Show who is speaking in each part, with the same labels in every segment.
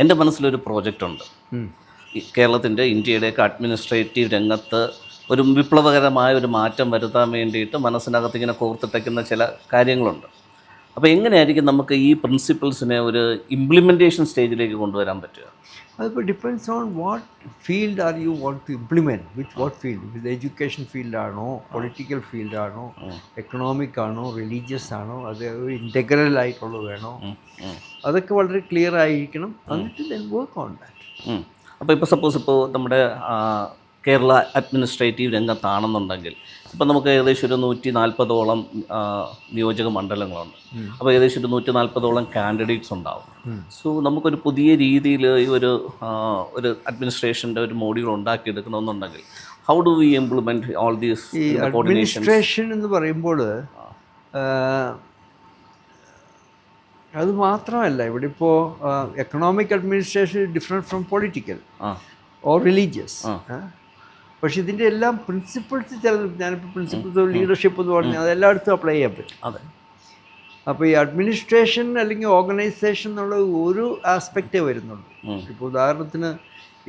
Speaker 1: എൻ്റെ മനസ്സിലൊരു പ്രോജക്റ്റുണ്ട്. കേരളത്തിൻ്റെ ഇന്ത്യയുടെയൊക്കെ അഡ്മിനിസ്ട്രേറ്റീവ് രംഗത്ത് ഒരു വിപ്ലവകരമായ ഒരു മാറ്റം വരുത്താൻ വേണ്ടിയിട്ട് മനസ്സിനകത്ത് ഇങ്ങനെ കോർത്തിട്ടയ്ക്കുന്ന ചില കാര്യങ്ങളുണ്ട്. അപ്പോൾ എങ്ങനെയായിരിക്കും നമുക്ക് ഈ പ്രിൻസിപ്പിൾസിനെ ഒരു ഇംപ്ലിമെൻറ്റേഷൻ സ്റ്റേജിലേക്ക് കൊണ്ടുവരാൻ പറ്റുക?
Speaker 2: അതിപ്പോൾ depends on what field are you want to implement, with what field. ഇത് എഡ്യൂക്കേഷൻ ഫീൽഡാണോ, പൊളിറ്റിക്കൽ ഫീൽഡാണോ, എക്കണോമിക് ആണോ, റിലീജിയസ് ആണോ, അത് ഒരു ഇൻറ്റഗ്രൽ ആയിട്ടുള്ളത് വേണോ, അതൊക്കെ വളരെ ക്ലിയർ ആയിരിക്കണം. എന്നിട്ട് ദെൻ വർക്ക് ഓൺ ദാറ്റ്.
Speaker 1: അപ്പോൾ ഇപ്പോൾ സപ്പോസ് ഇപ്പോൾ നമ്മുടെ കേരള അഡ്മിനിസ്ട്രേറ്റീവ് രംഗത്താണെന്നുണ്ടെങ്കിൽ ഇപ്പം നമുക്ക് ഏകദേശം ഒരു 140ഓളം നിയോജക മണ്ഡലങ്ങളുണ്ട്. അപ്പോൾ ഏകദേശം ഒരു 140ഓളം കാൻഡിഡേറ്റ്സ് ഉണ്ടാവും. സോ നമുക്കൊരു പുതിയ രീതിയിൽ ഈ ഒരു അഡ്മിനിസ്ട്രേഷൻ്റെ ഒരു മോഡ്യൂൾ ഉണ്ടാക്കിയെടുക്കണമെന്നുണ്ടെങ്കിൽ how do we implement all these
Speaker 2: administration എന്ന് പറയുമ്പോൾ അത് മാത്രമല്ല, ഇവിടെ ഇപ്പോൾ economic administration different from political or religious. പക്ഷെ ഇതിൻ്റെ എല്ലാം പ്രിൻസിപ്പിൾസ് ഞാനിപ്പോൾ പ്രിൻസിപ്പിൾസ് ഓഫ് ലീഡർഷിപ്പ് എന്ന് പറഞ്ഞാൽ അതെല്ലായിടത്തും അപ്ലൈ ചെയ്യാൻ പറ്റും.
Speaker 1: അതെ.
Speaker 2: അപ്പോൾ ഈ അഡ്മിനിസ്ട്രേഷൻ അല്ലെങ്കിൽ ഓർഗനൈസേഷൻ എന്നുള്ള ഒരു ആസ്പെക്റ്റേ വരുന്നുള്ളൂ. ഇപ്പോൾ ഉദാഹരണത്തിന്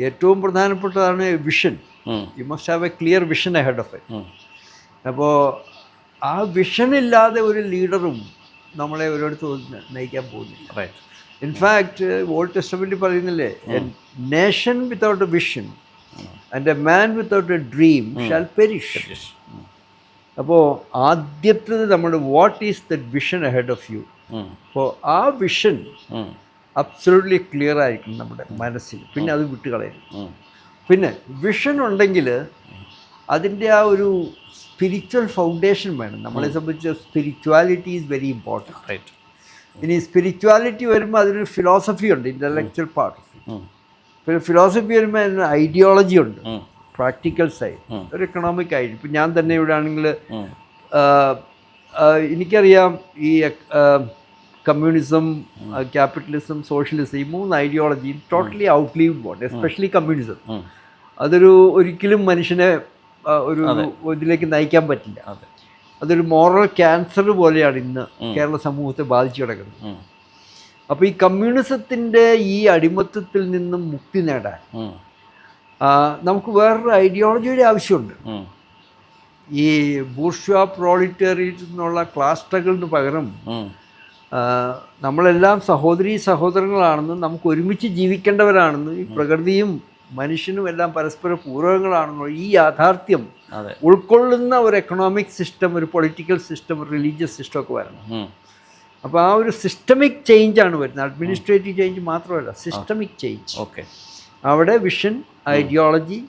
Speaker 2: ഏറ്റവും പ്രധാനപ്പെട്ടതാണ് vision. You must have A clear vision ahead of it. അപ്പോൾ ആ വിഷൻ ഇല്ലാതെ ഒരു ലീഡറും നമ്മളെ ഒരിടത്ത് നയിക്കാൻ പോകുന്നില്ല.
Speaker 1: റൈറ്റ്.
Speaker 2: ഇൻഫാക്റ്റ് ഓൾഡ് ടെസ്റ്റമെൻറ്റിൽ പറയുന്നില്ലേ, a nation without a vision and a man without a dream shall perish. അപ്പോൾ ആദ്യത്തേത് നമ്മുടെ what is the vision ahead of you. അപ്പോൾ ആ വിഷൻ അബ്സല്യൂട്ട്ലി ക്ലിയർ ആയിരിക്കും നമ്മുടെ മനസ്സിൽ. പിന്നെ അത് വിട്ടുകളയണം. പിന്നെ വിഷൻ ഉണ്ടെങ്കിൽ അതിൻ്റെ ആ ഒരു സ്പിരിച്വൽ ഫൗണ്ടേഷൻ വേണം. നമ്മളെ സംബന്ധിച്ച് spirituality is very important.
Speaker 1: Right.
Speaker 2: ഇനി സ്പിരിച്വാലിറ്റി വരുമ്പോൾ അതിനൊരു ഫിലോസഫി ഉണ്ട്, ഇൻ്റലക്ച്വൽ പാർട്ട്. പിന്നെ ഫിലോസഫി വരുമ്പോൾ അതിന് ഐഡിയോളജി ഉണ്ട്, പ്രാക്ടിക്കൽ സൈഡ്, ഒരു എക്കണോമിക് ഐഡിയ. ഇപ്പം ഞാൻ തന്നെ ഇവിടെ ആണെങ്കിൽ എനിക്കറിയാം ഈ കമ്മ്യൂണിസം, ക്യാപിറ്റലിസം, സോഷ്യലിസം, ഈ 3 ഐഡിയോളജിയും ടോട്ടലി ഔട്ട്ലീവ് പോണ്ട്. Especially communism. അതൊരു ഒരിക്കലും മനുഷ്യനെ ഒരു ഇതിലേക്ക് നയിക്കാൻ പറ്റില്ല. അതൊരു മോറൽ ക്യാൻസർ പോലെയാണ് ഇന്ന് കേരള സമൂഹത്തെ ബാധിച്ചു കിടക്കുന്നത്. അപ്പോൾ ഈ കമ്മ്യൂണിസത്തിൻ്റെ ഈ അടിമത്തത്തിൽ നിന്നും മുക്തി നേടാൻ നമുക്ക് വേറൊരു ഐഡിയോളജിയുടെ ആവശ്യമുണ്ട്. ഈ ബൂർഷ്വാ പ്രോളിറ്റേറിയറ്റ് എന്നുള്ള ക്ലാസ് സ്ട്രഗിളിന് പകരം നമ്മളെല്ലാം സഹോദരീ സഹോദരങ്ങളാണെന്നും നമുക്ക് ഒരുമിച്ച് ജീവിക്കേണ്ടവരാണെന്നും ഈ പ്രകൃതിയും മനുഷ്യനും എല്ലാം പരസ്പര പൂരകങ്ങളാണെന്നോ ഈ യാഥാർത്ഥ്യം ഉൾക്കൊള്ളുന്ന ഒരു എക്കണോമിക് സിസ്റ്റം, ഒരു പൊളിറ്റിക്കൽ സിസ്റ്റം, ഒരു റിലീജിയസ് സിസ്റ്റം ഒക്കെ വരണം. അപ്പോൾ ആ ഒരു സിസ്റ്റമിക് ചേഞ്ചാണ് വരുന്നത്. അഡ്മിനിസ്ട്രേറ്റീവ് ചേഞ്ച് മാത്രമല്ല, സിസ്റ്റമിക് ചേഞ്ച്.
Speaker 1: ഓക്കെ.
Speaker 2: അവിടെ വിഷൻ, ഐഡിയോളജി,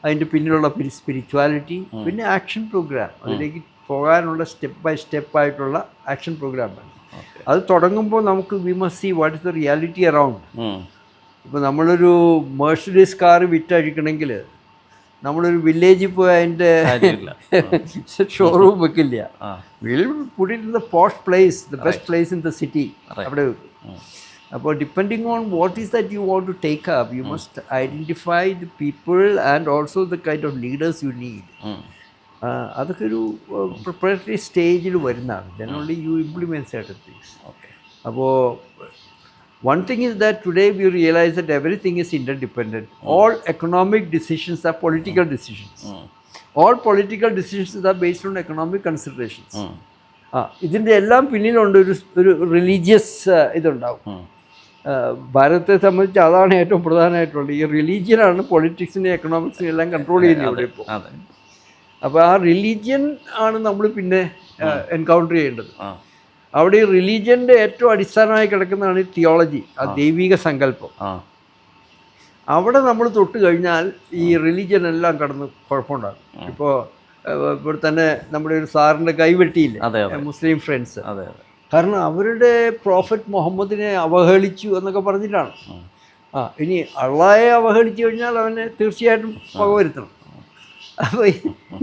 Speaker 2: അതിൻ്റെ പിന്നിലുള്ള സ്പിരിച്വാലിറ്റി, പിന്നെ ആക്ഷൻ പ്രോഗ്രാം, അതിലേക്ക് പോകാനുള്ള സ്റ്റെപ്പ് ബൈ സ്റ്റെപ്പായിട്ടുള്ള ആക്ഷൻ പ്രോഗ്രാം വേണം. അത് തുടങ്ങുമ്പോൾ നമുക്ക് we must see what is the reality around. ഇപ്പോൾ നമ്മളൊരു മെഴ്സിഡീസ് കാർ വിറ്റഴിക്കണമെങ്കിൽ നമ്മളൊരു വില്ലേജിൽ പോയി അതിൻ്റെ ഷോറൂം വെക്കില്ല. Will put it in the post place, the best place in the city, അവിടെ വെക്കും. അപ്പോൾ depending on what is that you want to take up, you must identify the people and also the kind of leaders you need. അതൊക്കെ ഒരു preparatory സ്റ്റേജിൽ വരുന്നതാണ്. Then only you implement certain things. അപ്പോൾ one thing is that today we realize that everything is interdependent. All economic decisions are political decisions. All political decisions are based on economic considerations. ഇതിൻ്റെ എല്ലാം പിന്നിലുണ്ട് ഒരു religious ഇതുണ്ടാവും. ഭാരതത്തെ സംബന്ധിച്ച് അതാണ് ഏറ്റവും പ്രധാനമായിട്ടുള്ളത്. ഈ റിലീജിയനാണ് പൊളിറ്റിക്സിനെ എക്കണോമിക്സിനെ എല്ലാം കൺട്രോൾ ചെയ്യുന്നത് ഇവിടെ ഇപ്പോൾ. അപ്പോൾ ആ റിലീജിയൻ ആണ് നമ്മൾ പിന്നെ എൻകൗണ്ടർ ചെയ്യേണ്ടത്. അവിടെ ഈ റിലീജിയൻ്റെ ഏറ്റവും അടിസ്ഥാനമായി കിടക്കുന്നതാണ് തിയോളജി, ആ ദൈവിക സങ്കല്പം. അവിടെ നമ്മൾ തൊട്ട് കഴിഞ്ഞാൽ ഈ റിലീജിയൻ എല്ലാം കടന്ന് കുഴപ്പമുണ്ടാകും. ഇപ്പോൾ ഇവിടെ തന്നെ നമ്മുടെ ഒരു സാറിൻ്റെ കൈവെട്ടിയില്ലേ മുസ്ലിം ഫ്രണ്ട്സ്, കാരണം അവരുടെ പ്രോഫറ്റ് മുഹമ്മദിനെ അവഹേളിച്ചു എന്നൊക്കെ പറഞ്ഞിട്ടാണ്. ഇനി അള്ളാഹയെ അവഹേളിച്ചു കഴിഞ്ഞാൽ അവനെ തീർച്ചയായിട്ടും വകവരുത്തണം. അപ്പോൾ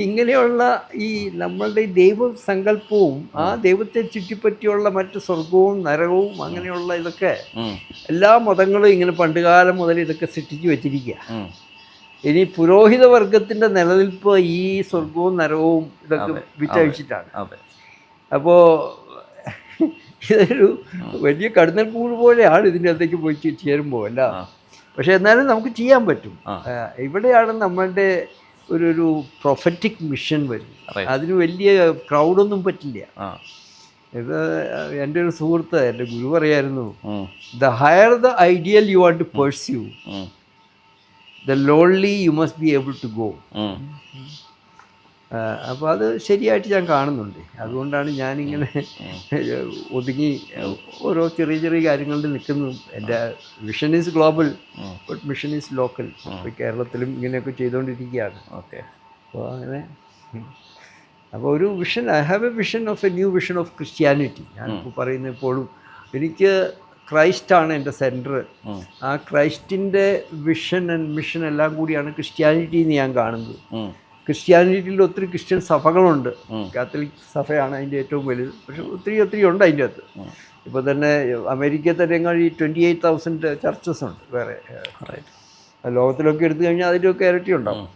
Speaker 2: ഇങ്ങനെയുള്ള ഈ നമ്മളുടെ ഈ ദൈവസങ്കല്പവും ആ ദൈവത്തെ ചുറ്റിപ്പറ്റിയുള്ള മറ്റ് സ്വർഗവും നരകവും അങ്ങനെയുള്ള ഇതൊക്കെ എല്ലാ മതങ്ങളും ഇങ്ങനെ പണ്ടുകാലം മുതൽ ഇതൊക്കെ സൃഷ്ടിച്ച് വെച്ചിരിക്കുക. ഇനി പുരോഹിത വർഗത്തിൻ്റെ നിലനിൽപ്പ് ഈ സ്വർഗവും നരകവും ഇതൊക്കെ വിറ്റഴിച്ചിട്ടാണ്. അപ്പോൾ ഇതൊരു വലിയ കടന്നൽ കൂട് പോലെയാണ് ഇതിൻ്റെ അകത്തേക്ക് പോയി ചേരുമ്പോൾ അല്ല. പക്ഷെ എന്നാലും നമുക്ക് ചെയ്യാൻ പറ്റും. ഇവിടെയാണ് നമ്മളുടെ ഒരു പ്രൊഫറ്റിക് മിഷൻ വരുന്നത്. അതിന് വലിയ ക്രൗഡൊന്നും പറ്റില്ല. ഇത് എൻ്റെ ഒരു സുഹൃത്ത്, എൻ്റെ ഗുരു പറയായിരുന്നു, the higher the ideal you want to pursue, the lonely you must be able to go. അപ്പോൾ അത് ശരിയായിട്ട് ഞാൻ കാണുന്നുണ്ട്. അതുകൊണ്ടാണ് ഞാനിങ്ങനെ ഒതുങ്ങി ഓരോ ചെറിയ ചെറിയ കാര്യങ്ങളിൽ നിൽക്കുന്നു. എൻ്റെ vision is global but mission is local. ഇപ്പോൾ കേരളത്തിലും ഇങ്ങനെയൊക്കെ ചെയ്തുകൊണ്ടിരിക്കുകയാണ്.
Speaker 1: ഓക്കെ.
Speaker 2: അപ്പോൾ അങ്ങനെ അപ്പോൾ ഒരു vision, I have A vision of A new vision of Christianity. ഞാനിപ്പോൾ പറയുന്നത് എപ്പോഴും എനിക്ക് ക്രൈസ്റ്റാണ് എൻ്റെ സെൻറ്റർ. ആ ക്രൈസ്റ്റിൻ്റെ വിഷൻ ആൻഡ് മിഷൻ എല്ലാം കൂടിയാണ് ക്രിസ്ത്യാനിറ്റി എന്ന് ഞാൻ കാണുന്നത്. ക്രിസ്ത്യാനിറ്റിയിൽ ഒത്തിരി ക്രിസ്ത്യൻ സഭകളുണ്ട്. കാത്തലിക് സഭയാണ് അതിൻ്റെ ഏറ്റവും വലുത്. പക്ഷെ ഒത്തിരി ഉണ്ട് അതിൻ്റെ അകത്ത്. ഇപ്പോൾ തന്നെ അമേരിക്കയിൽ തന്നെ 28,000 ചർച്ചസ് ഉണ്ട് വേറെ. ലോകത്തിലൊക്കെ എടുത്തു കഴിഞ്ഞാൽ അതിൻ്റെയൊക്കെ ഇരട്ടി ഉണ്ടാവും.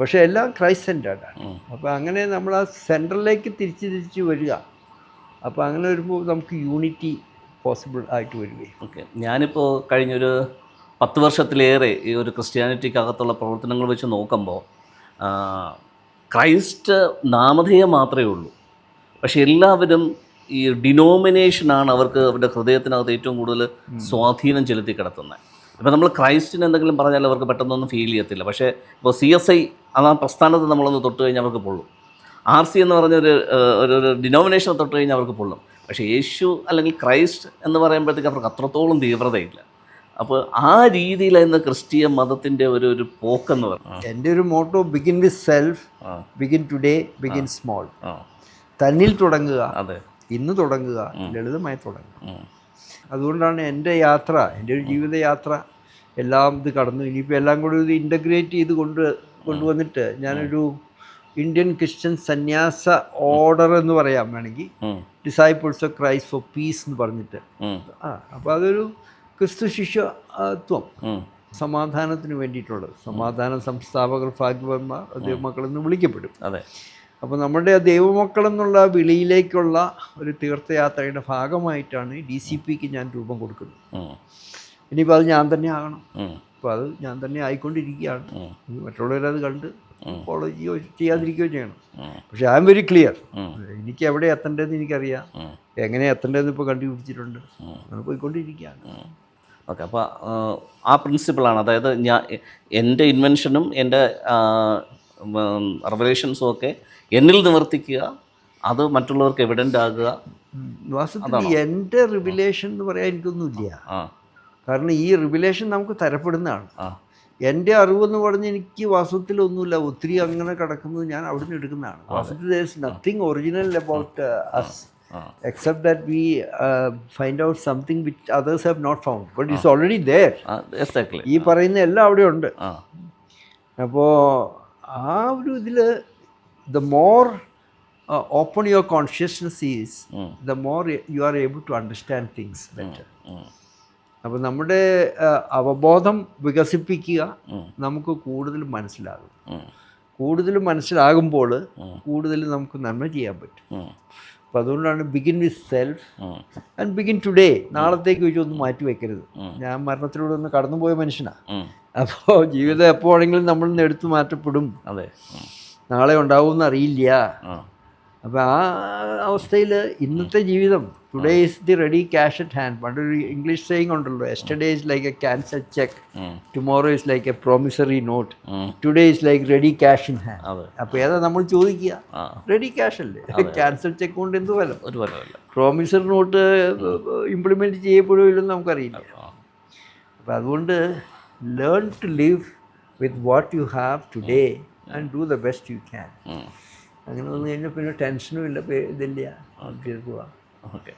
Speaker 2: പക്ഷേ എല്ലാം ക്രൈസ്റ്റ് സെൻറ്റേർഡാണ്. അപ്പോൾ അങ്ങനെ നമ്മൾ ആ സെൻറ്ററിലേക്ക് തിരിച്ച് വരിക. അപ്പോൾ അങ്ങനെ വരുമ്പോൾ നമുക്ക് യൂണിറ്റി പോസിബിൾ ആയിട്ട് വരികയും.
Speaker 1: ഓക്കെ. ഞാനിപ്പോൾ കഴിഞ്ഞൊരു 10 വർഷത്തിലേറെ ഈ ഒരു ക്രിസ്ത്യാനിറ്റിക്കകത്തുള്ള പ്രവർത്തനങ്ങൾ വെച്ച് നോക്കുമ്പോൾ ക്രൈസ്റ്റ് നാമധേയം മാത്രമേ ഉള്ളൂ. പക്ഷെ എല്ലാവരും ഈ ഡിനോമിനേഷനാണ് അവർക്ക് അവരുടെ ഹൃദയത്തിനകത്ത് ഏറ്റവും കൂടുതൽ സ്വാധീനം ചെലുത്തി കിടത്തുന്നത്. ഇപ്പോൾ നമ്മൾ ക്രൈസ്റ്റിന് എന്തെങ്കിലും പറഞ്ഞാൽ അവർക്ക് പെട്ടെന്നൊന്നും ഫീൽ ചെയ്യത്തില്ല. പക്ഷേ ഇപ്പോൾ CSI ആ പ്രസ്ഥാനത്ത് നമ്മളൊന്ന് തൊട്ട് കഴിഞ്ഞാൽ അവർക്ക് പൊള്ളും. RC എന്ന് പറഞ്ഞൊരു ഒരു ഡിനോമിനേഷൻ തൊട്ട് കഴിഞ്ഞാൽ അവർക്ക് പൊള്ളും. പക്ഷേ യേശു അല്ലെങ്കിൽ ക്രൈസ്റ്റ് എന്ന് പറയുമ്പോഴത്തേക്ക് അവർക്ക് അത്രത്തോളം തീവ്രതയില്ല. അപ്പോൾ ആ രീതിയിലായിരുന്നു ക്രിസ്തീയ മതത്തിൻ്റെ ഒരു പോക്കെന്ന് പറഞ്ഞു.
Speaker 2: എൻ്റെ ഒരു motto begin with self, begin today, begin small. തന്നിൽ തുടങ്ങുക, അതെ, ഇന്ന് തുടങ്ങുക, ലളിതമായി തുടങ്ങുക. അതുകൊണ്ടാണ് എൻ്റെ യാത്ര, എൻ്റെ ഒരു ജീവിതയാത്ര എല്ലാം ഇത് കടന്നു. ഇനിയിപ്പോൾ എല്ലാം കൂടി ഇത് ഇൻ്റഗ്രേറ്റ് ചെയ്ത് കൊണ്ടുവന്നിട്ട് ഞാനൊരു ഇന്ത്യൻ ക്രിസ്ത്യൻ സന്യാസ ഓർഡർ എന്ന് പറയാം വേണമെങ്കിൽ, disciples of Christ for peace എന്ന് പറഞ്ഞിട്ട്. അപ്പോൾ അതൊരു ക്രിസ്തു ശിഷ്യത്വം, സമാധാനത്തിന് വേണ്ടിയിട്ടുള്ളത്. സമാധാന സംസ്ഥാപകർ ഭാഗ്യവാന്മാർ ദൈവമക്കളെന്ന് വിളിക്കപ്പെടും.
Speaker 1: അതെ.
Speaker 2: അപ്പോൾ നമ്മുടെ ആ ദൈവമക്കളെന്നുള്ള വിളിയിലേക്കുള്ള ഒരു തീർത്ഥയാത്രയുടെ ഭാഗമായിട്ടാണ് DCPക്ക് ഞാൻ രൂപം കൊടുക്കുന്നത്. ഇനിയിപ്പോൾ അത് ഞാൻ തന്നെ ആകണം. അപ്പോൾ അത് ഞാൻ തന്നെ ആയിക്കൊണ്ടിരിക്കുകയാണ്. മറ്റുള്ളവരത് കണ്ട് ഫോളോ ചെയ്യുകയോ ചെയ്യാതിരിക്കുകയോ ചെയ്യണം. പക്ഷേ ഐ ആം വെരി ക്ലിയർ. എനിക്ക് എവിടെ എത്തേണ്ടതെന്ന് എനിക്കറിയാം. എങ്ങനെ എത്തേണ്ടതെന്ന് ഇപ്പോൾ കണ്ടുപിടിച്ചിട്ടുണ്ട്. അങ്ങനെ പോയിക്കൊണ്ടിരിക്കുകയാണ്.
Speaker 1: ഓക്കെ. അപ്പോൾ ആ പ്രിൻസിപ്പിളാണ്, അതായത് എൻ്റെ ഇൻവെൻഷനും എൻ്റെ റെവലേഷൻസും ഒക്കെ എന്നിൽ നിവർത്തിക്കുക, അത് മറ്റുള്ളവർക്ക് എവിഡൻ്റ് ആകുക.
Speaker 2: വാസ്തവത്തിൽ എൻ്റെ റിവിലേഷൻ എന്ന് പറയാൻ എനിക്കൊന്നുമില്ല. കാരണം ഈ റിവിലേഷൻ നമുക്ക് തരപ്പെടുന്നതാണ്. എൻ്റെ അറിവെന്ന് പറഞ്ഞ് എനിക്ക് വാസ്തവത്തിലൊന്നുമില്ല. ഒത്തിരി അങ്ങനെ കിടക്കുന്നത് ഞാൻ അവിടെ നിന്ന് എടുക്കുന്നതാണ്. വാസ്തവത്തിൽ there is nothing original about us except that we find out something which others have not found, but it's already there.
Speaker 1: Exactly.
Speaker 2: ഈ പറയുന്ന എല്ലാം അവിടെ ഉണ്ട്. അപ്പോൾ ആ ഒരു ഇതിൽ the more open your consciousness is, the more you are able to understand things better. അപ്പോൾ നമ്മുടെ അവബോധം വികസിപ്പിക്കുക, നമുക്ക് കൂടുതൽ മനസ്സിലാകും. കൂടുതൽ മനസ്സിലാകുമ്പോൾ കൂടുതൽ നമുക്ക് നന്മ ചെയ്യാൻ പറ്റും. അപ്പോൾ അതുകൊണ്ടാണ് begin with self and begin today. നാളത്തേക്ക് വെച്ച് ഒന്നും മാറ്റി വയ്ക്കരുത്. ഞാൻ മരണത്തിലൂടെ ഒന്ന് കടന്നുപോയ മനുഷ്യനാണ്. അപ്പോൾ ജീവിതം എപ്പോഴെങ്കിലും നമ്മളിൽ നിന്ന് എടുത്തു മാറ്റപ്പെടും.
Speaker 1: അതെ,
Speaker 2: നാളെ ഉണ്ടാവുമെന്ന് അറിയില്ല. അപ്പോൾ ആ അവസ്ഥയിൽ ഇന്നത്തെ ജീവിതം, today is the ready cash at hand. പണ്ടൊരു ഇംഗ്ലീഷ് സേയിങ് ഉണ്ടല്ലോ, yesterday is like a cancel cheque, tomorrow is like a promissory note, today is like ready cash in hand. അപ്പോൾ ഏതാ നമ്മൾ ചോദിക്കുക? റെഡി ക്യാഷ് അല്ലേ. ക്യാൻസൽ ചെക്ക് കൊണ്ട് എന്ത് ഫലം?
Speaker 1: ഒരു ഫലമില്ല.
Speaker 2: പ്രോമിസറി നോട്ട് ഇംപ്ലിമെൻറ്റ് ചെയ്യപ്പെടുമോ ഇല്ലെന്ന് നമുക്കറിയില്ല. അപ്പോൾ അതുകൊണ്ട് learn to live with what you have today and do the best you can. അങ്ങനെ വന്നു കഴിഞ്ഞാൽ പിന്നെ ടെൻഷനും ഇല്ല, ഇതില്ല, തീർക്കുക.
Speaker 1: ഓക്കെ.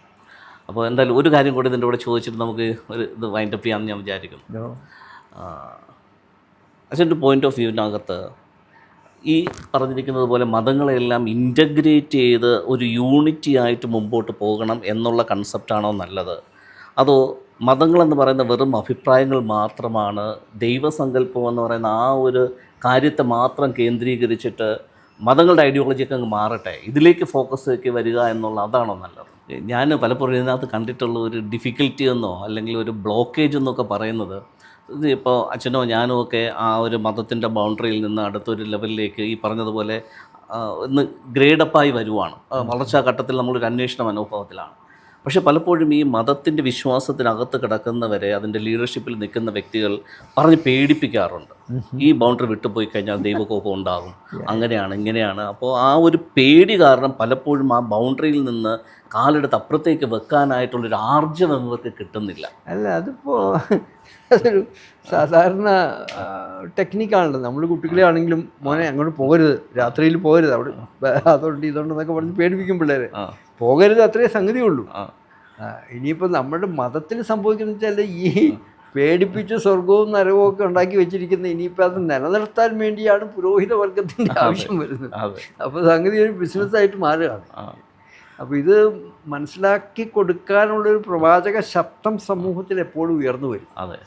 Speaker 1: അപ്പോൾ എന്തായാലും ഒരു കാര്യം കൂടി ഇതിൻ്റെ കൂടെ ചോദിച്ചിട്ട് നമുക്ക് ഒരു ഇത് വൈൻഡപ്പ് ചെയ്യാമെന്ന് ഞാൻ വിചാരിക്കുന്നു. അതിൻ്റെ പോയിൻ്റ് ഓഫ് വ്യൂവിനകത്ത് ഈ പറഞ്ഞിരിക്കുന്നത് പോലെ മതങ്ങളെല്ലാം ഇൻ്റഗ്രേറ്റ് ചെയ്ത് ഒരു യൂണിറ്റി ആയിട്ട് മുമ്പോട്ട് പോകണം എന്നുള്ള കൺസെപ്റ്റാണോ നല്ലത്? അതോ മതങ്ങളെന്ന് പറയുന്ന വെറും അഭിപ്രായങ്ങൾ മാത്രമാണ്, ദൈവസങ്കല്പം എന്ന് പറയുന്ന ആ ഒരു കാര്യത്തെ മാത്രം കേന്ദ്രീകരിച്ചിട്ട് മതങ്ങളുടെ ഐഡിയോളജിയൊക്കെ അങ്ങ് മാറട്ടെ, ഇതിലേക്ക് ഫോക്കസിലേക്ക് വരിക എന്നുള്ള അതാണോ നല്ലത്? ഞാൻ പലപ്പോഴും ഇതിനകത്ത് കണ്ടിട്ടുള്ള ഒരു ഡിഫിക്കൽറ്റി എന്നോ അല്ലെങ്കിൽ ഒരു ബ്ലോക്കേജ് എന്നൊക്കെ പറയുന്നത്, ഇത് ഇപ്പോൾ അച്ഛനോ ഞാനോ ഒക്കെ ആ ഒരു മതത്തിൻ്റെ ബൗണ്ടറിയിൽ നിന്ന് അടുത്തൊരു ലെവലിലേക്ക് ഈ പറഞ്ഞതുപോലെ ഒന്ന് ഗ്രേഡപ്പായി വരുവാണ്. വളർച്ചാ ഘട്ടത്തിൽ നമ്മളൊരു അന്വേഷണ മനോഭാവത്തിലാണ്. പക്ഷേ പലപ്പോഴും ഈ മതത്തിൻ്റെ വിശ്വാസത്തിനകത്ത് കിടക്കുന്നവരെ, അതിൻ്റെ ലീഡർഷിപ്പിൽ നിൽക്കുന്ന വ്യക്തികൾ പറഞ്ഞ് പേടിപ്പിക്കാറുണ്ട്. ഈ ബൗണ്ടറി വിട്ടുപോയി കഴിഞ്ഞാൽ ദൈവകോപം ഉണ്ടാകും, അങ്ങനെയാണ് ഇങ്ങനെയാണ്. അപ്പോൾ ആ ഒരു പേടി കാരണം പലപ്പോഴും ആ ബൗണ്ടറിയിൽ നിന്ന് കാലെടുത്ത് അപ്പുറത്തേക്ക് വെക്കാനായിട്ടുള്ളൊരു ആർജവം ഇവർക്ക് കിട്ടുന്നില്ല.
Speaker 2: അല്ല, അതിപ്പോൾ അതൊരു സാധാരണ ടെക്നിക്കാണല്ലോ. നമ്മൾ കുട്ടികളെ ആണെങ്കിലും മോനെ അങ്ങോട്ട് പോകരുത്, രാത്രിയിൽ പോകരുത്, അവിടെ അതുകൊണ്ട് ഇതുണ്ടെന്നൊക്കെ പറഞ്ഞ് പേടിപ്പിക്കും പിള്ളേരെ. പോകരുത്, അത്രേ സംഗതിയുള്ളൂ. ഇനിയിപ്പോൾ നമ്മുടെ മതത്തിൽ സംഭവിക്കുന്ന വെച്ചാൽ ഈ പേടിപ്പിച്ച് സ്വർഗവും നരകവും ഒക്കെ ഉണ്ടാക്കി വെച്ചിരിക്കുന്ന ഇനിയിപ്പോൾ അത് നിലനിർത്താൻ വേണ്ടിയാണ് പുരോഹിത വർഗത്തിൻ്റെ ആവശ്യം വരുന്നത്. അപ്പോൾ സംഗതി ഒരു ബിസിനസ്സായിട്ട് മാറുകയാണ്. അപ്പോൾ ഇത് മനസ്സിലാക്കി കൊടുക്കാനുള്ളൊരു പ്രവാചക ശബ്ദം സമൂഹത്തിൽ എപ്പോഴും ഉയർന്നു വരും.
Speaker 1: അതെ,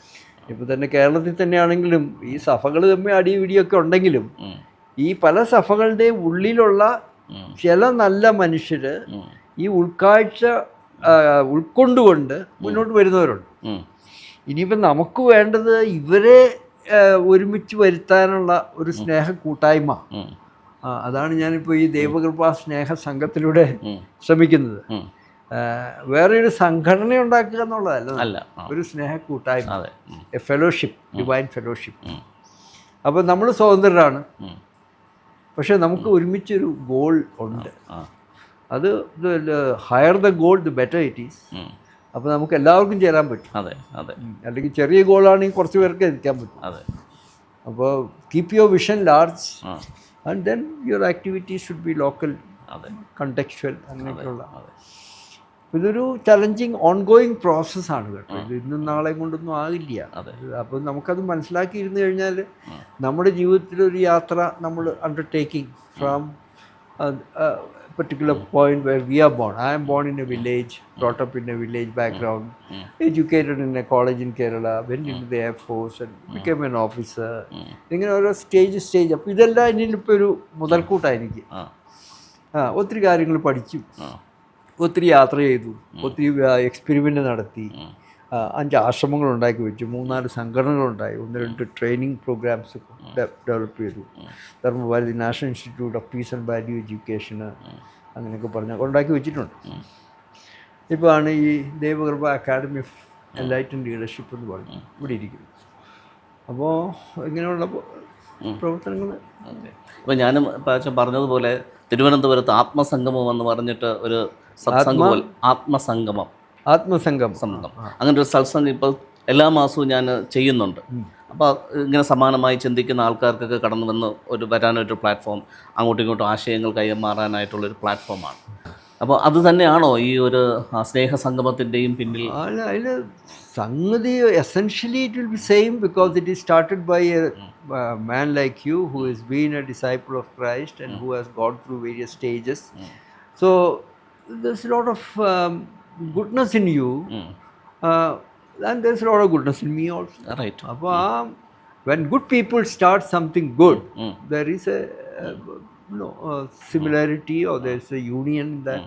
Speaker 2: ഇപ്പോൾ തന്നെ കേരളത്തിൽ തന്നെയാണെങ്കിലും ഈ സഭകൾ തമ്മിൽ അടിപിടിയൊക്കെ ഉണ്ടെങ്കിലും ഈ പല സഭകളുടെ ഉള്ളിലുള്ള ചില നല്ല മനുഷ്യർ ഈ ഉൾക്കാഴ്ച ഉൾക്കൊണ്ടുകൊണ്ട് മുന്നോട്ട് വരുന്നവരുണ്ട്. ഇനിയിപ്പം നമുക്ക് വേണ്ടത് ഇവരെ ഒരുമിച്ച് വരുത്താനുള്ള ഒരു സ്നേഹ കൂട്ടായ്മ. അതാണ് ഞാനിപ്പോൾ ഈ ദൈവകൃപാ സ്നേഹ സംഘത്തിലൂടെ ശ്രമിക്കുന്നത്. വേറെ ഒരു സംഘടന ഉണ്ടാക്കുക എന്നുള്ളതല്ല, ഒരു സ്നേഹ കൂട്ടായ്മ, എ ഫെലോഷിപ്പ്, ഡിവൈൻ ഫെലോഷിപ്പ്. അപ്പോൾ നമ്മൾ സ്വതന്ത്രരാണ്, പക്ഷേ നമുക്ക് ഒരുമിച്ചൊരു ഗോൾ ഉണ്ട്. അത് higher the goal the better it is. അപ്പോൾ നമുക്ക് എല്ലാവർക്കും ചേരാൻ പറ്റും.
Speaker 1: അതെ അതെ.
Speaker 2: അല്ലെങ്കിൽ ചെറിയ ഗോളാണെങ്കിൽ കുറച്ച് പേർക്ക് എത്തിക്കാൻ പറ്റും.
Speaker 1: അതെ.
Speaker 2: അപ്പോൾ keep your vision large and then your activities should be local, contextual, അങ്ങനെയൊക്കെയുള്ള. ഇതൊരു ചലഞ്ചിങ് ഓൺഗോയിങ് പ്രോസസ്സാണ് കേട്ടോ. ഇത് ഇന്നും നാളെയും കൊണ്ടൊന്നും ആകില്ല. അപ്പോൾ നമുക്കത് മനസ്സിലാക്കിയിരുന്നു കഴിഞ്ഞാൽ നമ്മുടെ ജീവിതത്തിലൊരു യാത്ര നമ്മൾ undertaking from particular point where we are born. I am born in a village, brought up in a village background, educated in a college in Kerala, went into the Air Force and became an officer. ഇങ്ങനെ ഓരോ stage. അപ്പോൾ ഇതെല്ലാം എന്നിലിപ്പോൾ ഒരു മുതൽക്കൂട്ടാണ് എനിക്ക്. ഒത്തിരി കാര്യങ്ങൾ പഠിച്ചു, ഒത്തിരി യാത്ര ചെയ്തു, ഒത്തിരി എക്സ്പെരിമെൻ്റ് നടത്തി, 5 ആശ്രമങ്ങൾ ഉണ്ടാക്കി വെച്ചു, 3-4 സംഘടനകളുണ്ടായി, 1-2 ട്രെയിനിങ് പ്രോഗ്രാംസ് ഡെവലപ്പ് ചെയ്തു. Dharmabharati national institute of peace and value എഡ്യൂക്കേഷന് അങ്ങനെയൊക്കെ പറഞ്ഞ് ഉണ്ടാക്കി വെച്ചിട്ടുണ്ട്. ഇപ്പോൾ ആണ് ഈ ദൈവകൃപ അക്കാഡമി ഓഫ് എൻലൈറ്റൻഡ് ലീഡർഷിപ്പ് എന്ന് പറഞ്ഞു ഇവിടെ ഇരിക്കുന്നു. അപ്പോൾ ഇങ്ങനെയുള്ള പ്രവർത്തനങ്ങൾ.
Speaker 1: ഇപ്പോൾ ഞാനും ഇപ്പം പറഞ്ഞതുപോലെ തിരുവനന്തപുരത്ത് ആത്മസംഗമം എന്ന് പറഞ്ഞിട്ട് ഒരു സത്സംഗം, ആത്മസംഗമം അങ്ങനെ ഒരു സത്സംഗം ഇപ്പോൾ എല്ലാ മാസവും ഞാൻ ചെയ്യുന്നുണ്ട്. അപ്പോൾ ഇങ്ങനെ സമാനമായി ചിന്തിക്കുന്ന ആൾക്കാർക്കൊക്കെ കടന്നു വന്ന് വരാനൊരു പ്ലാറ്റ്ഫോം, അങ്ങോട്ടും ഇങ്ങോട്ടും ആശയങ്ങൾ കൈമാറാനായിട്ടുള്ളൊരു പ്ലാറ്റ്ഫോമാണ്. അപ്പോൾ അത് തന്നെയാണോ ഈ ഒരു സ്നേഹസംഗമത്തിൻ്റെയും പിന്നിൽ?
Speaker 2: അതിൽ സംഗതി essentially it will be same, because it is started by a man like you who has been a disciple of Christ and who has gone through various stages. So there's a lot of goodness in you, and there's a lot of goodness in me also.
Speaker 1: Right.
Speaker 2: Appo when good people start something good, there is a similarity or there's a union in that.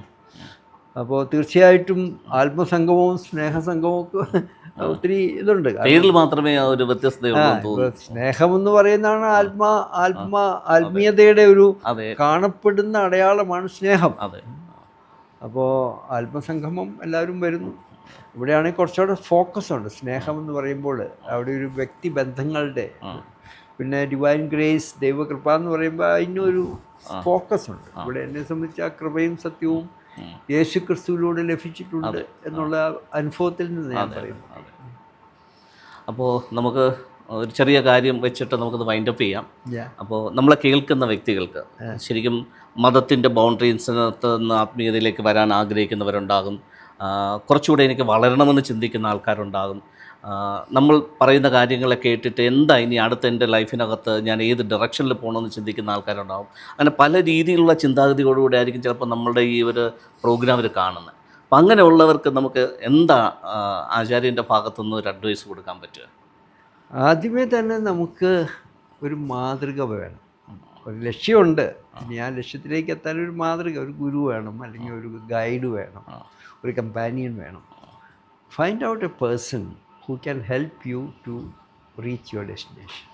Speaker 2: അപ്പോൾ തീർച്ചയായിട്ടും ആത്മസംഗമവും സ്നേഹസംഗമവും ഒക്കെ ഒത്തിരി ഇതുണ്ട്.
Speaker 1: പേരിൽ മാത്രമേ ആ ഒരു വ്യത്യസ്തതയുള്ളൂ.
Speaker 2: സ്നേഹമെന്ന് പറയുന്നതാണ് ആത്മീയതയുടെ ഒരു കാണപ്പെടുന്ന അടയാളമാണ് സ്നേഹം. അപ്പോൾ ആത്മസംഗമം എല്ലാവരും വരുന്നു. ഇവിടെയാണെങ്കിൽ കുറച്ചുകൂടെ ഫോക്കസ് ഉണ്ട്. സ്നേഹം എന്ന് പറയുമ്പോൾ അവിടെ ഒരു വ്യക്തിബന്ധങ്ങളുടെ, പിന്നെ ഡിവൈൻ ഗ്രേസ്, ദൈവകൃപ എന്ന് പറയുമ്പോൾ അതിനൊരു ഫോക്കസ് ഉണ്ട്. ഇവിടെ എന്നെ സംബന്ധിച്ച് ആ കൃപയും സത്യവും യേശു ക്രിസ്തുവിലൂടെ ലഭിച്ചിട്ടുണ്ട് എന്നുള്ള അനുഭവത്തിൽ നിന്ന് ഞാൻ പറയുന്നു.
Speaker 1: അപ്പോൾ നമുക്ക് ഒരു ചെറിയ കാര്യം വെച്ചിട്ട് നമുക്കത് വൈൻഡപ്പ് ചെയ്യാം. അപ്പോൾ നമ്മളെ കേൾക്കുന്ന വ്യക്തികൾക്ക് ശരിക്കും മതത്തിൻ്റെ ബൗണ്ടറീസിനകത്ത് നിന്ന് ആത്മീയതയിലേക്ക് വരാൻ ആഗ്രഹിക്കുന്നവരുണ്ടാകും, കുറച്ചുകൂടെ എനിക്ക് വളരണമെന്ന് ചിന്തിക്കുന്ന ആൾക്കാരുണ്ടാകും. നമ്മൾ പറയുന്ന കാര്യങ്ങളെ കേട്ടിട്ട് എന്താ ഇനി അടുത്ത എൻ്റെ ലൈഫിനകത്ത് ഞാൻ ഏത് ഡയറക്ഷനിൽ പോകണമെന്ന് ചിന്തിക്കുന്ന ആൾക്കാരുണ്ടാകും. അങ്ങനെ പല രീതിയിലുള്ള ചിന്താഗതിയോടുകൂടി ആയിരിക്കും ചിലപ്പോൾ നമ്മളുടെ ഈ ഒരു പ്രോഗ്രാമിൽ കാണുന്നത്. അപ്പം അങ്ങനെയുള്ളവർക്ക് നമുക്ക് എന്താ ആചാര്യൻ്റെ ഭാഗത്തുനിന്ന് ഒരു അഡ്വൈസ് കൊടുക്കാൻ പറ്റുക?
Speaker 2: ആദ്യമേ തന്നെ നമുക്ക് ഒരു മാതൃക വേണം. ഒരു ലക്ഷ്യമുണ്ട്. ഇനി ആ ലക്ഷ്യത്തിലേക്ക് എത്താൻ ഒരു മാതൃക, ഒരു ഗുരു വേണം, അല്ലെങ്കിൽ ഒരു ഗൈഡ് വേണം, ഒരു കമ്പാനിയൻ വേണം. Find out a person who can help you to reach your destination.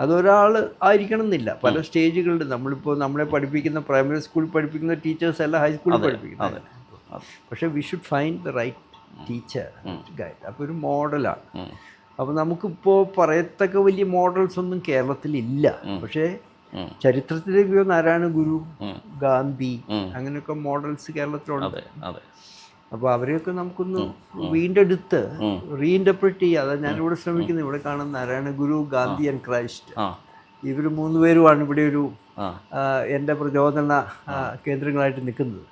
Speaker 2: അതൊരാൾ ആയിരിക്കണം എന്നില്ല. പല സ്റ്റേജുകളുണ്ട്. നമ്മളിപ്പോൾ നമ്മളെ പഠിപ്പിക്കുന്ന പ്രൈമറി സ്കൂളിൽ പഠിപ്പിക്കുന്ന ടീച്ചേഴ്സ് അല്ല ഹൈസ്കൂളിൽ പഠിപ്പിക്കുന്നത്. പക്ഷേ we should find the right teacher, guide. അപ്പോൾ ഒരു മോഡലാണ്. അപ്പോൾ നമുക്കിപ്പോൾ പറയത്തക്ക വലിയ മോഡൽസ് ഒന്നും കേരളത്തിലില്ല. പക്ഷേ ചരിത്രത്തിലേക്ക് നാരായണ ഗുരു, ഗാന്ധി, അങ്ങനെയൊക്കെ മോഡൽസ് കേരളത്തിലുണ്ട്. അപ്പോൾ അവരെയൊക്കെ നമുക്കൊന്ന് വീണ്ടെടുത്ത് റീഇൻ്റർപ്രറ്റ് ചെയ്യുക. അതാണ് ഞാനിവിടെ ശ്രമിക്കുന്നത്. ഇവിടെ കാണുന്ന നാരായണ ഗുരു, ഗാന്ധി ആൻഡ് ക്രൈസ്റ്റ്, ഇവർ 3 പേരുമാണ് ഇവിടെ ഒരു എൻ്റെ പ്രചോദന കേന്ദ്രങ്ങളായിട്ട് നിൽക്കുന്നത്.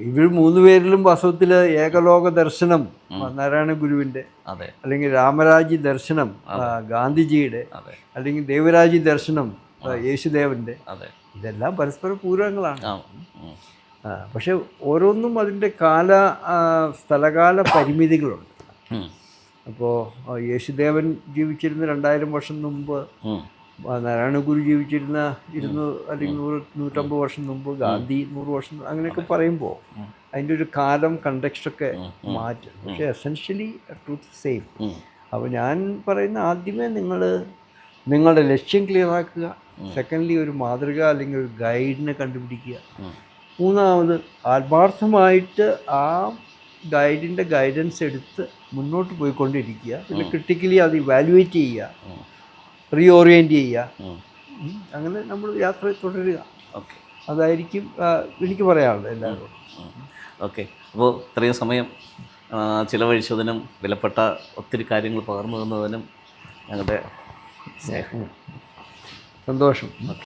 Speaker 2: ഇവർ 3 പേരിലും വാസ്തവത്തിൽ ഏകലോക ദർശനം നാരായണ ഗുരുവിൻ്റെ, അല്ലെങ്കിൽ രാമരാജി ദർശനം ഗാന്ധിജിയുടെ, അല്ലെങ്കിൽ ദേവരാജി ദർശനം യേശുദേവൻ്റെ, ഇതെല്ലാം പരസ്പര പൂരകങ്ങളാണ്. പക്ഷെ ഓരോന്നും അതിൻ്റെ സ്ഥലകാല പരിമിതികളുണ്ട്. അപ്പോൾ യേശുദേവൻ ജീവിച്ചിരുന്ന 2000 വർഷം മുമ്പ്, നാരായണ ഗുരു ജീവിച്ചിരുന്ന 200 അല്ലെങ്കിൽ 100-150 വർഷം മുമ്പ്, ഗാന്ധി 100 വർഷം, അങ്ങനെയൊക്കെ പറയുമ്പോൾ അതിൻ്റെ ഒരു കാലം കണ്ടക്സ്റ്റൊക്കെ മാറ്റും. പക്ഷേ എസെൻഷ്യലി ട്രൂത്ത് സെയിം. അപ്പോൾ ഞാൻ പറയുന്ന ആദ്യമേ നിങ്ങളുടെ ലക്ഷ്യം ക്ലിയർ ആക്കുക. സെക്കൻഡ്ലി ഒരു മാതൃക അല്ലെങ്കിൽ ഒരു ഗൈഡിനെ കണ്ടുപിടിക്കുക. മൂന്നാമത് ആത്മാർത്ഥമായിട്ട് ആ ഗൈഡിൻ്റെ ഗൈഡൻസ് എടുത്ത് മുന്നോട്ട് പോയിക്കൊണ്ടിരിക്കുക. പിന്നെ ക്രിട്ടിക്കലി അത് ഇവാലുവേറ്റ് ചെയ്യുക, റീഓറിയൻറ്റ് ചെയ്യുക. അങ്ങനെ നമ്മൾ യാത്ര തുടരുക. അതായിരിക്കും എനിക്ക് പറയാനുള്ളത് എല്ലാവരും.
Speaker 1: ഓക്കെ. അപ്പോൾ ഇത്രയും സമയം ചിലവഴിച്ചതിനും വിലപ്പെട്ട ഒത്തിരി കാര്യങ്ങൾ പകർന്നു തന്നതിനും ഞങ്ങളുടെ
Speaker 2: സന്തോഷം.